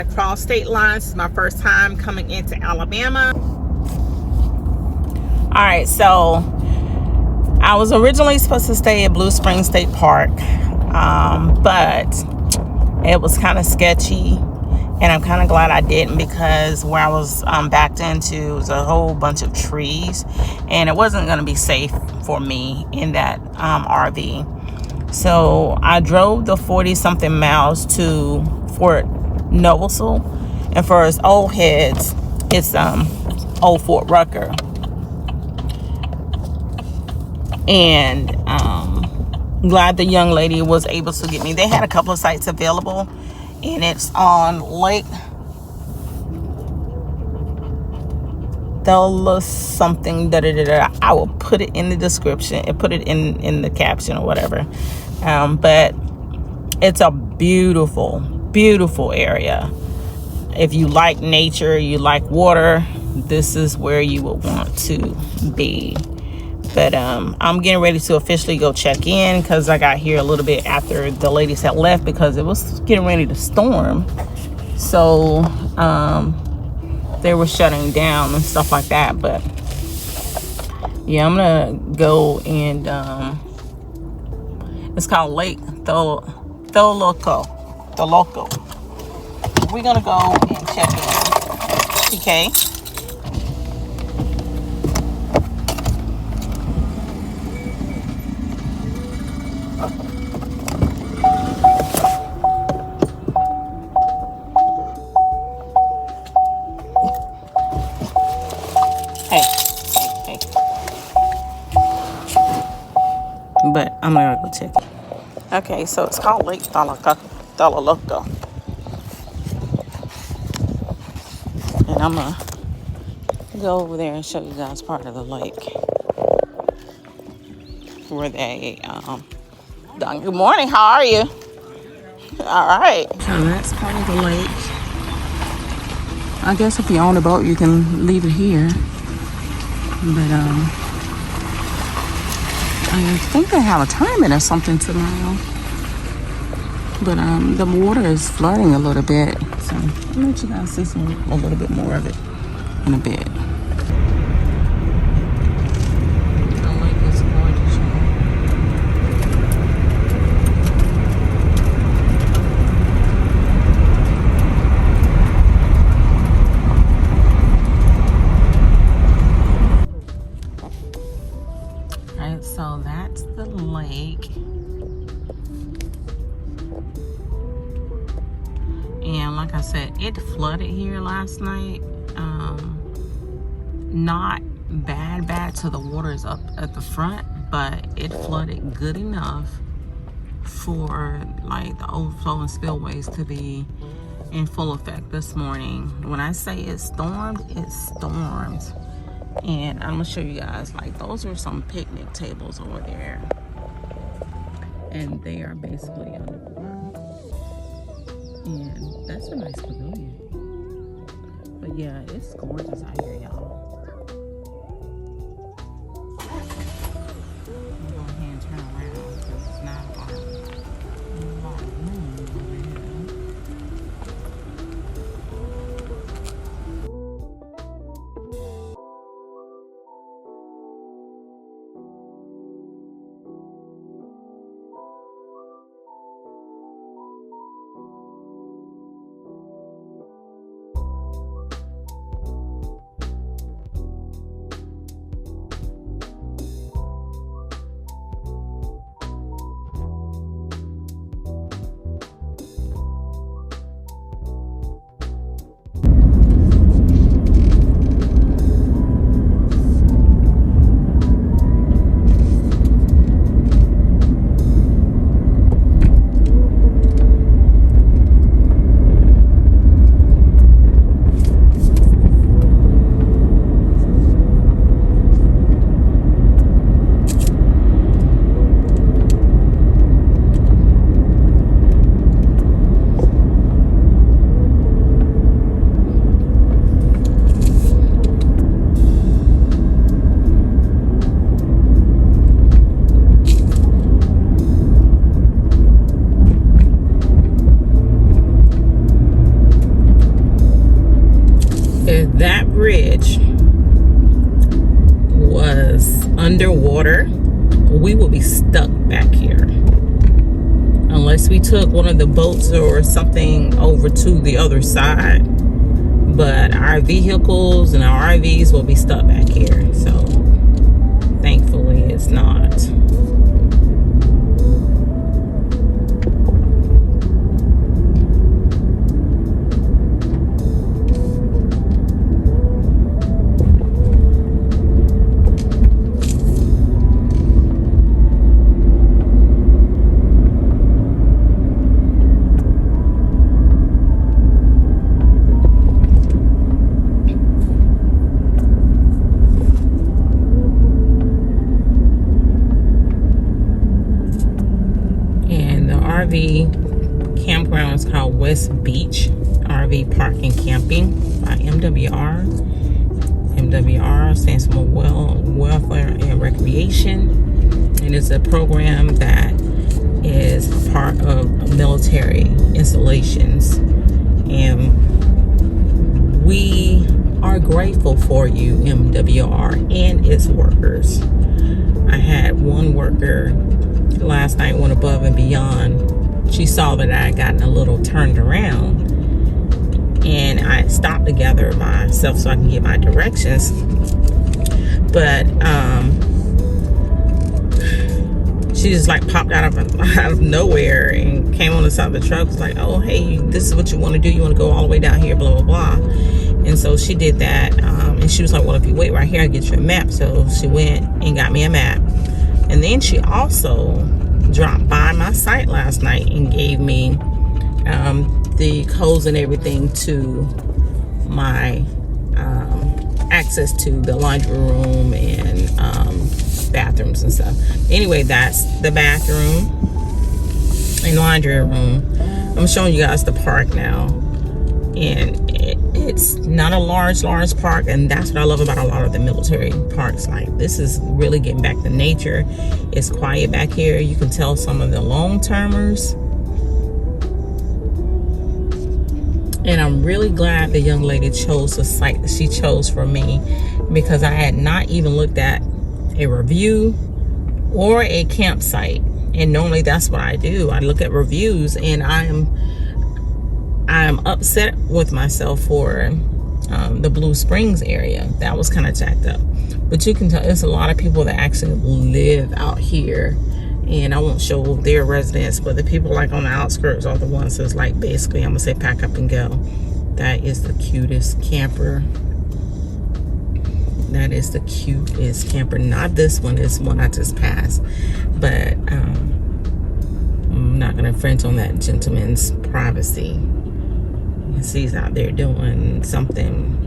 Across state lines. This is my first time coming into Alabama. All right, so I was originally supposed to stay at Blue Springs State Park, but it was kind of sketchy, and I'm kind of glad I didn't, because where I was backed into was a whole bunch of trees, and it wasn't going to be safe for me in that RV. So I drove the 40-something miles to Fort Novosel, and for us old heads, it's Old Fort Rucker. And glad the young lady was able to get me. They had a couple of sites available, and it's on Lake Thela something. I will put it in the description and put it in the caption or whatever. But it's a beautiful area. If you like nature, you like water, this is where you would want to be. But I'm getting ready to officially go check in, because I got here a little bit after the ladies had left, because it was getting ready to storm. So they were shutting down and stuff like that. But yeah, I'm gonna go and it's called Lake Tholoco. We're gonna go and check in. Okay. Hey. But I'm gonna go check it. Okay, so it's called Lake Thalaloco. And I'm gonna go over there and show you guys part of the lake where they done. Good morning, how are you? All right. So that's part of the lake. I guess if you own a boat, you can leave it here. But I think they have a tournament or something tomorrow. But the water is flooding a little bit, so I'll let you guys see a little bit more of it in a bit. The lake is gorgeous. Alright, so that's the lake. And like I said, it flooded here last night. Not bad to the waters up at the front, but it flooded good enough for like the overflow and spillways to be in full effect this morning. When I say it stormed, it stormed. And I'm gonna show you guys, like, those are some picnic tables over there, and they are basically underwater. And that's a nice pavilion. But yeah, it's gorgeous out here, y'all. I'm going ahead and turn around because it's not a lot of room over here. that bridge was underwater, we would be stuck back here unless we took one of the boats or something over to the other side. But our vehicles and our RVs will be stuck back here. So thankfully it's not. RV campground is called West Beach RV Park and Camping by MWR. MWR stands for Welfare and Recreation, and it's a program that is a part of military installations. And we are grateful for you, MWR, and its workers. I had one worker last night went above and beyond. She saw that I had gotten a little turned around, and I stopped to gather myself so I can get my directions. But she just like popped out of nowhere and came on the side of the truck. Was like, "Oh, hey, this is what you want to do. You want to go all the way down here, blah blah blah." And so she did that, and she was like, "Well, if you wait right here, I'll get you a map." So she went and got me a map. And then she also dropped by my site last night and gave me the codes and everything to my access to the laundry room and bathrooms and stuff. Anyway, that's the bathroom and laundry room. I'm showing you guys the park now. And it's not a large park, and that's what I love about a lot of the military parks. Like, this is really getting back to nature. It's quiet back here. You can tell some of the long-termers. And I'm really glad the young lady chose the site that she chose for me, because I had not even looked at a review or a campsite. And normally that's what I do. I look at reviews, and I'm upset with myself for the Blue Springs area. That was kind of jacked up. But you can tell there's a lot of people that actually live out here. And I won't show their residence, but the people like on the outskirts are the ones that's like, basically, I'm going to say pack up and go. That is the cutest camper. That is the cutest camper. Not this one. This one I just passed. But I'm not going to infringe on that gentleman's privacy. He's out there doing something.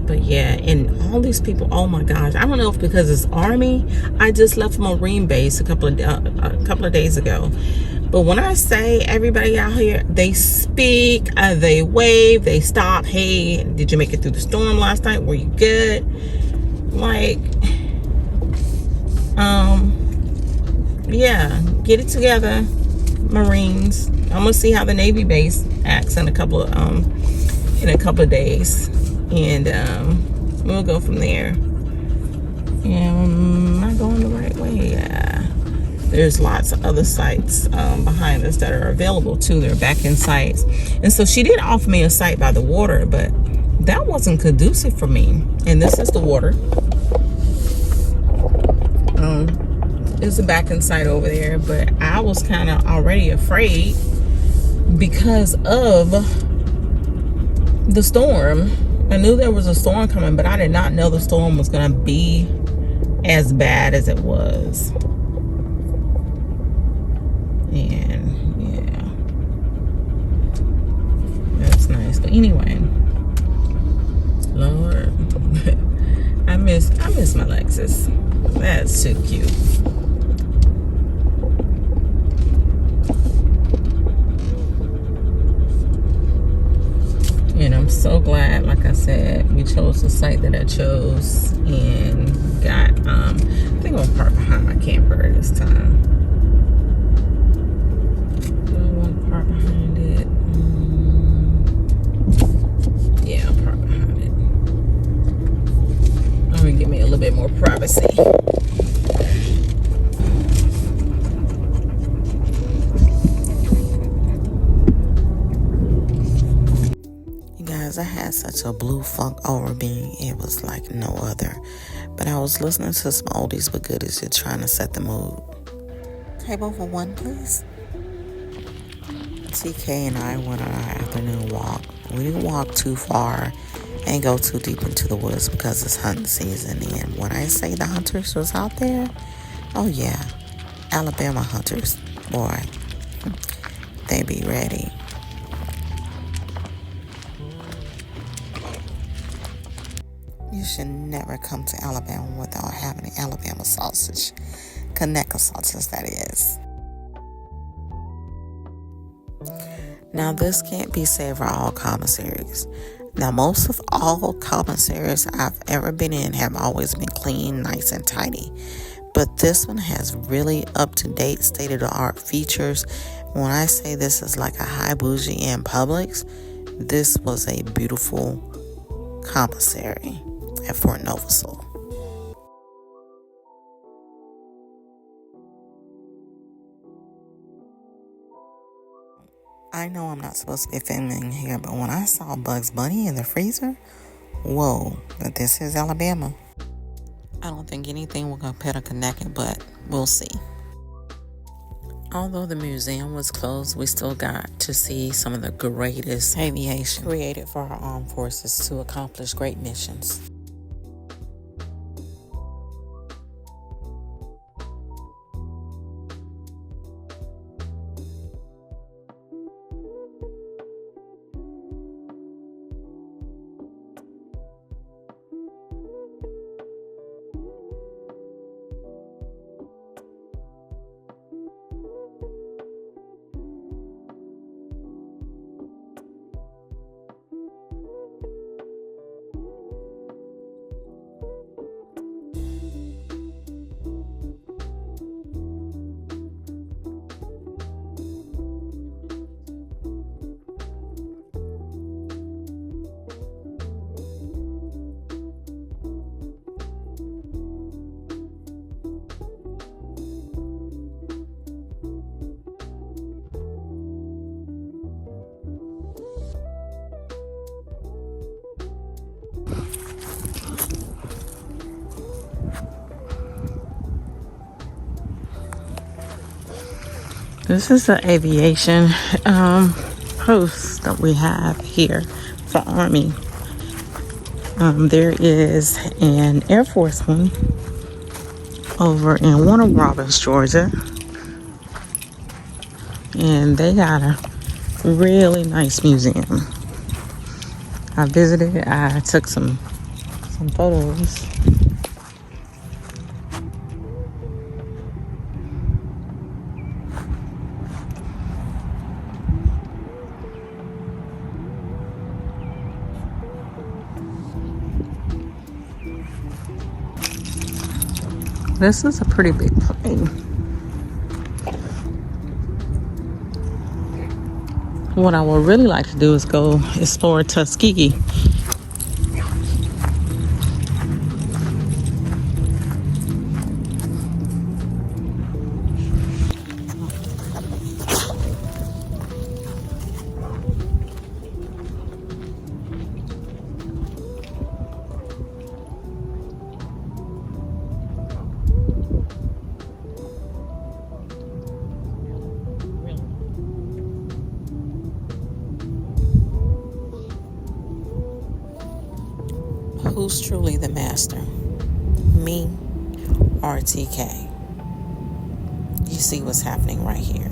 But yeah, and all these people, oh my gosh, I don't know if because it's Army. I just left Marine Base a couple of days ago. But when I say everybody out here, they speak, they wave, they stop. Hey, did you make it through the storm last night? Were you good? Like, yeah, get it together, Marines. I'm gonna see how the Navy base acts in a couple of days, and we'll go from there. Am I going the right way? Yeah. There's lots of other sites behind us that are available too. They're back-end sites, and so she did offer me a site by the water, but that wasn't conducive for me. And this is the water. There's a back-end site over there, but I was kind of already afraid because of the storm. I knew there was a storm coming, but I did not know the storm was going to be as bad as it was. And yeah, that's nice. But anyway, Lord, I miss my Lexus. That's so cute. And I'm so glad, like I said, we chose the site that I chose and got, I think I'm gonna park behind my camper this time. Do I want to park behind it? Yeah, I'll park behind it. gotta see. You guys, I had such a blue funk over me. It was like no other. But I was listening to some oldies but goodies, just trying to set the mood. Table for one, please. TK and I went on our afternoon walk. We didn't walk too far and go too deep into the woods because it's hunting season. And when I say the hunters was out there, oh yeah, Alabama hunters, boy, they be ready. You should never come to Alabama without having an Alabama sausage. Conecuh sausage, that is. Now, this can't be said for all commissaries. Now, most of all commissaries I've ever been in have always been clean, nice, and tidy. But this one has really up-to-date, state-of-the-art features. When I say this is like a high bougie in Publix, this was a beautiful commissary at Fort Novosel. I know I'm not supposed to be filming here, but when I saw Bugs Bunny in the freezer, whoa, but this is Alabama. I don't think anything will compare to Conecuh, but we'll see. Although the museum was closed, we still got to see some of the greatest aviation created for our armed forces to accomplish great missions. This is the aviation post that we have here for Army. There is an Air Force one over in Warner Robins, Georgia. And they got a really nice museum. I visited it. I took some photos. This is a pretty big plane. What I would really like to do is go explore Tuskegee. Who's truly the master? Me or TK? You see what's happening right here.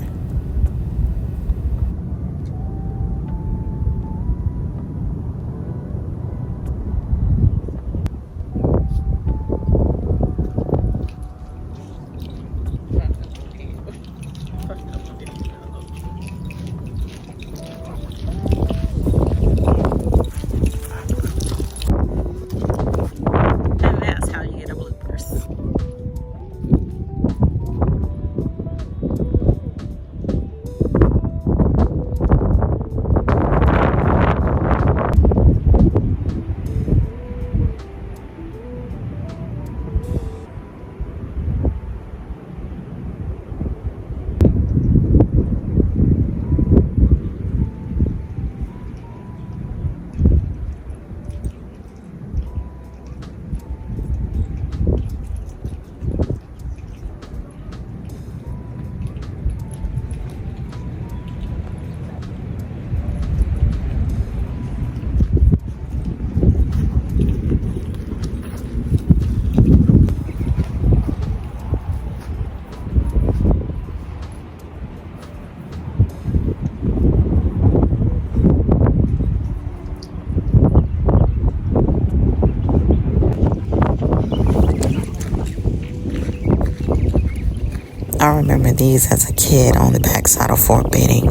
remember these as a kid on the backside of Fort Benning,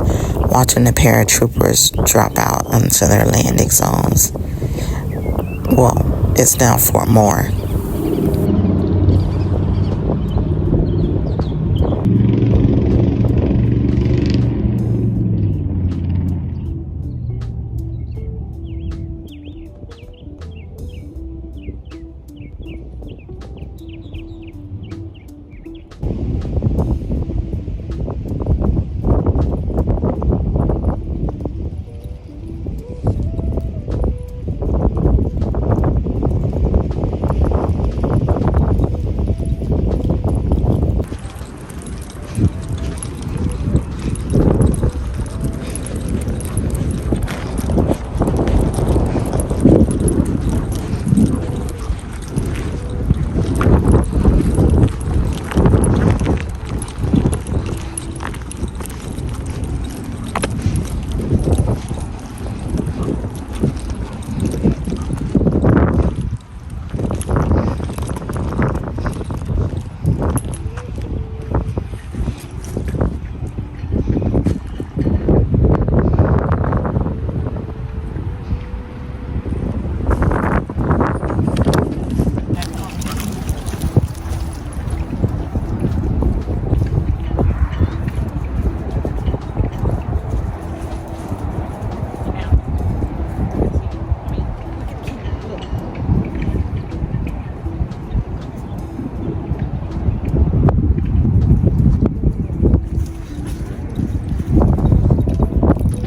watching the paratroopers drop out onto their landing zones. Well, it's now Fort Moore.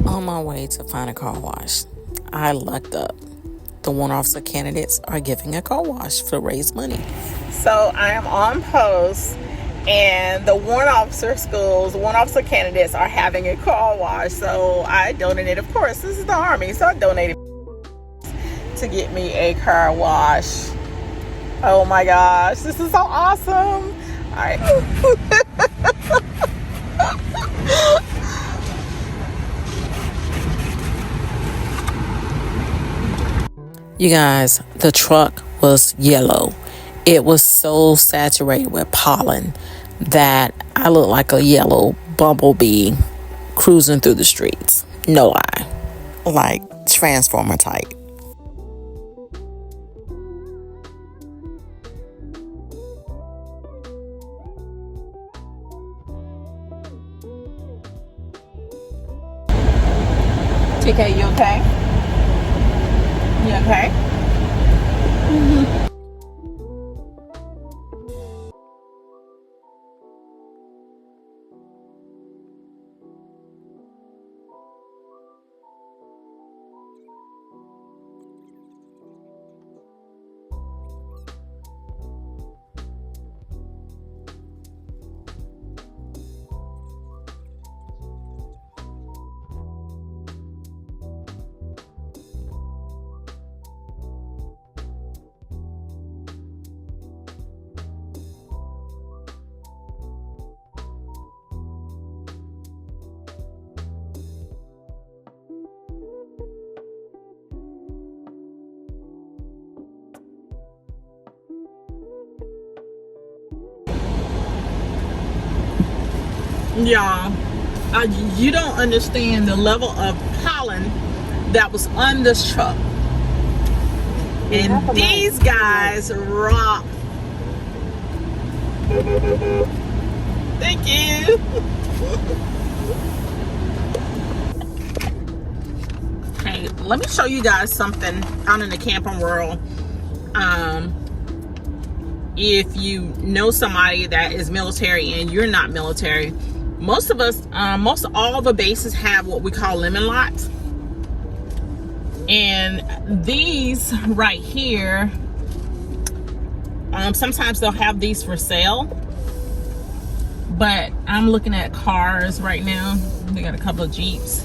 On my way to find a car wash, I lucked up. The one officer candidates are giving a car wash to raise money. So I am on post, and the warrant officer schools, warrant officer candidates are having a car wash. So I donated, of course, this is the Army, so I donated to get me a car wash. Oh my gosh, this is so awesome. All right. You guys, the truck was yellow. It was so saturated with pollen that I looked like a yellow bumblebee cruising through the streets. No lie. Like Transformer type. TK, you okay? You okay? Y'all, you don't understand the level of pollen that was on this truck. And these guys rock. Thank you. Okay, let me show you guys something out in the camping world. If you know somebody that is military and you're not military, most of us, most all the bases have what we call lemon lots. And these right here, sometimes they'll have these for sale. But I'm looking at cars right now. They got a couple of Jeeps.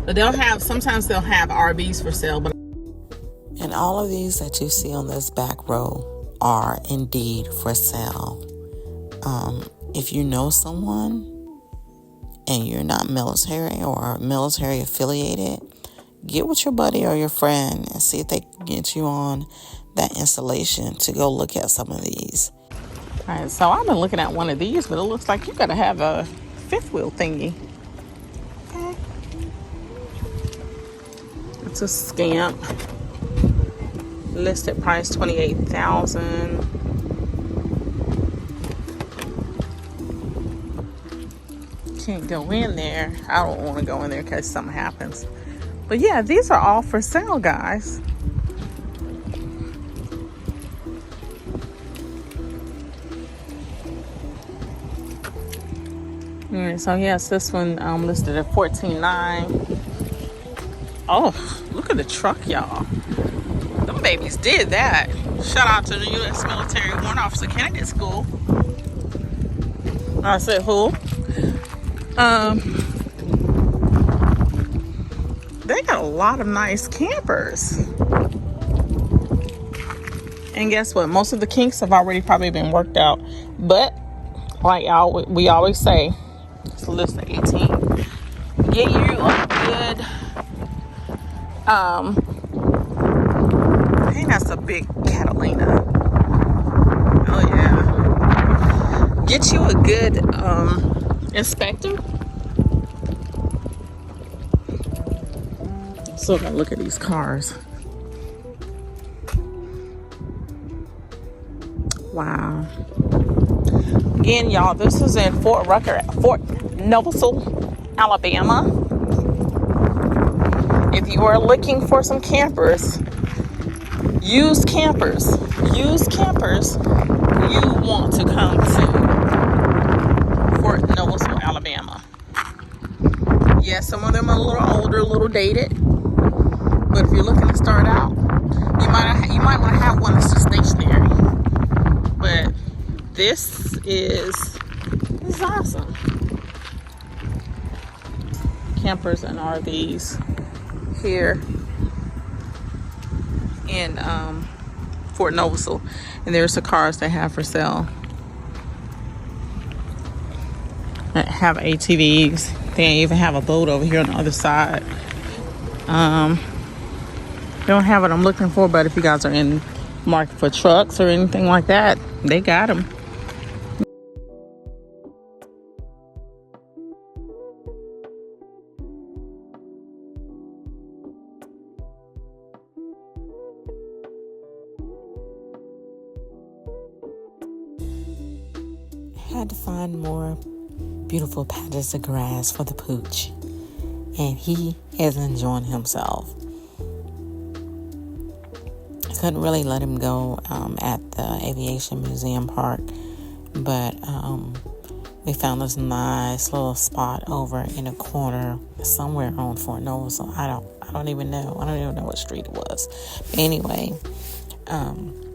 But sometimes they'll have RVs for sale. And all of these that you see on this back row are indeed for sale. If you know someone and you're not military or military affiliated, get with your buddy or your friend and see if they can get you on that installation to go look at some of these. All right, so I've been looking at one of these, but it looks like you gotta have a fifth wheel thingy. Okay. It's a Scamp. Listed price $28,000. Can't go in there. I don't want to go in there in case something happens. But yeah, these are all for sale, guys. All right, so yes, this one listed at $14,900. Oh, look at the truck, y'all. Them babies did that. Shout out to the U.S. Military Warrant Officer Candidate School. I said who? They got a lot of nice campers. And guess what? Most of the kinks have already probably been worked out. But like we always say, it's a list of 18. Get you a good I think that's a big Catalina. Oh yeah. Get you a good inspector. So I look at these cars. Wow. Again, y'all, this is in Fort Novosel, Alabama. If you are looking for some campers, used campers, you want to come to Fort Novosel, Alabama. Yeah, some of them are a little older, a little dated. But if you're looking to start out, you might want to have one that's just stationary. But this is awesome. Campers and RVs here in Fort Novosel, and there's the cars they have for sale. They have ATVs. They even have a boat over here on the other side. Don't have what I'm looking for, but if you guys are in market for trucks or anything like that, they got them. Had to find more beautiful patches of grass for the pooch, and he is enjoying himself. I couldn't really let him go at the Aviation Museum park, but we found this nice little spot over in a corner somewhere on Fort Novosel. I don't even know what street it was. But anyway,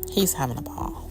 he's having a ball.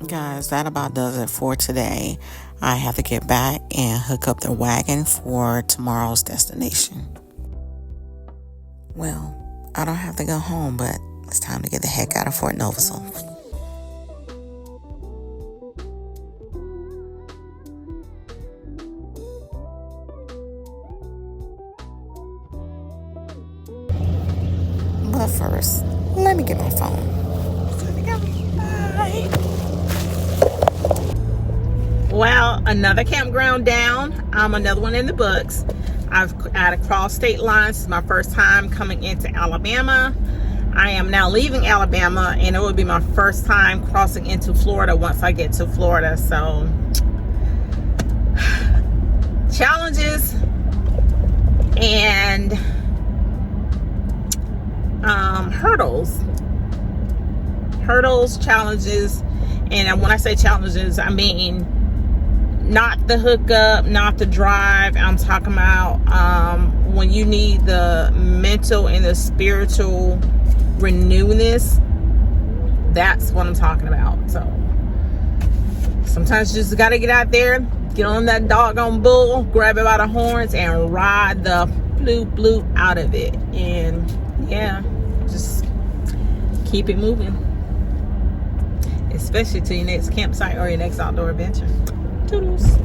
Guys, that about does it for today. I have to get back and hook up the wagon for tomorrow's destination. Well, I don't have to go home, but it's time to get the heck out of Fort Novosel. But first, let me get my phone. Bye. Well, another campground down. Another one in the books. I've had to cross state lines. This is my first time coming into Alabama. I am now leaving Alabama, and it will be my first time crossing into Florida once I get to Florida. So, challenges and hurdles, challenges. And when I say challenges, I mean not the hookup, not the drive. I'm talking about when you need the mental and the spiritual renewness. That's what I'm talking about. So sometimes you just got to get out there, get on that doggone bull, grab it by the horns, and ride the bloop out of it. And yeah, just keep it moving, especially to your next campsite or your next outdoor adventure. Toodles.